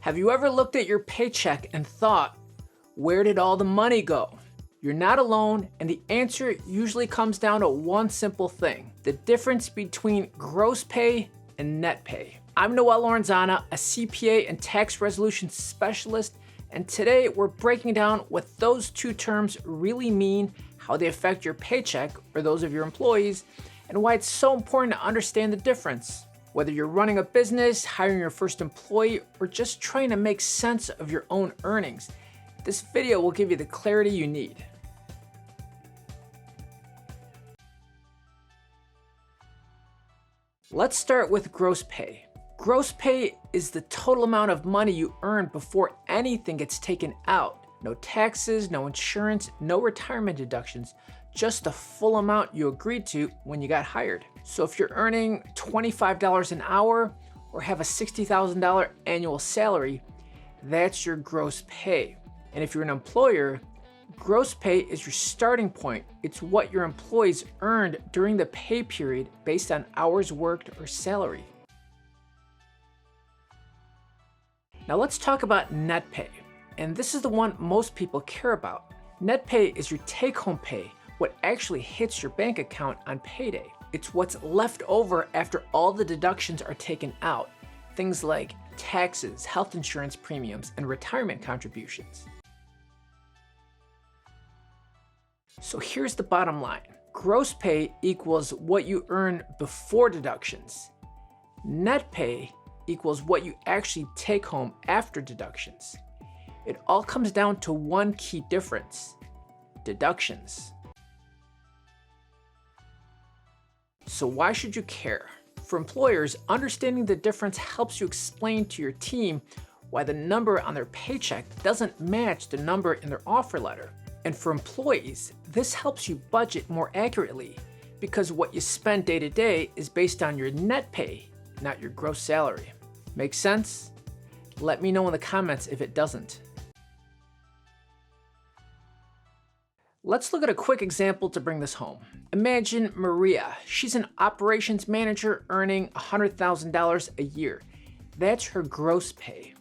Have you ever looked at your paycheck and thought, where did all the money go? You're not alone, and the answer usually comes down to one simple thing: the difference between gross pay and net pay. I'm Noel a CPA and tax resolution specialist, and today we're breaking down what those two terms really mean, how they affect your paycheck or those of your employees, and why it's so important to understand the difference. Whether you're running a business, hiring your first employee, or just trying to make sense of your own earnings, this video will give you the clarity you need. Let's start with gross pay. Gross pay is the total amount of money you earn before anything gets taken out. No taxes, no insurance, no retirement deductions, just the full amount you agreed to when you got hired. So if you're earning $25 an hour or have a $60,000 annual salary, that's your gross pay. And if you're an employer, gross pay is your starting point. It's what your employees earned during the pay period based on hours worked or salary. Now let's talk about net pay. And this is the one most people care about. Net pay is your take-home pay, what actually hits your bank account on payday. It's what's left over after all the deductions are taken out. Things like taxes, health insurance premiums, and retirement contributions. So here's the bottom line. Gross pay equals what you earn before deductions. Net pay equals what you actually take home after deductions. It all comes down to one key difference: deductions. So why should you care? For employers, understanding the difference helps you explain to your team why the number on their paycheck doesn't match the number in their offer letter. And for employees, this helps you budget more accurately because what you spend day to day is based on your net pay, not your gross salary. Make sense? Let me know in the comments if it doesn't. Let's look at a quick example to bring this home. Imagine Maria. She's an operations manager earning $100,000 a year. That's her gross pay.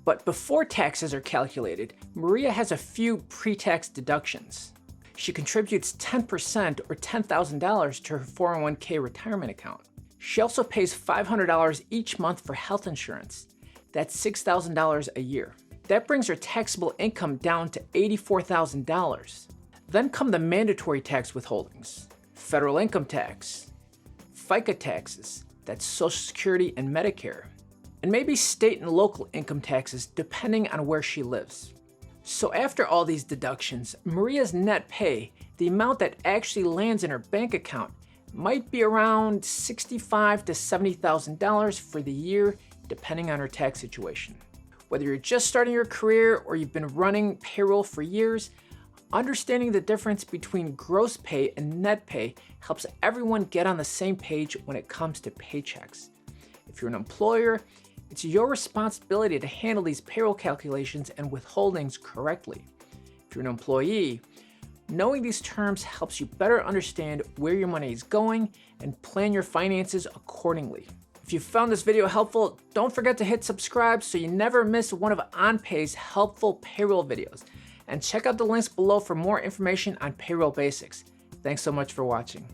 But before taxes are calculated, Maria has a few pre-tax deductions. She contributes 10% or $10,000 to her 401k retirement account. She also pays $500 each month for health insurance. That's $6,000 a year. That brings her taxable income down to $84,000. Then come the mandatory tax withholdings, federal income tax, FICA taxes, that's Social Security and Medicare, and maybe state and local income taxes depending on where she lives. So after all these deductions, Maria's net pay, the amount that actually lands in her bank account, might be around $65,000 to $70,000 for the year, depending on her tax situation. Whether you're just starting your career or you've been running payroll for years, understanding the difference between gross pay and net pay helps everyone get on the same page when it comes to paychecks. If you're an employer, it's your responsibility to handle these payroll calculations and withholdings correctly. If you're an employee, knowing these terms helps you better understand where your money is going and plan your finances accordingly. If you found this video helpful, don't forget to hit subscribe so you never miss one of OnPay's helpful payroll videos. And check out the links below for more information on payroll basics. Thanks so much for watching.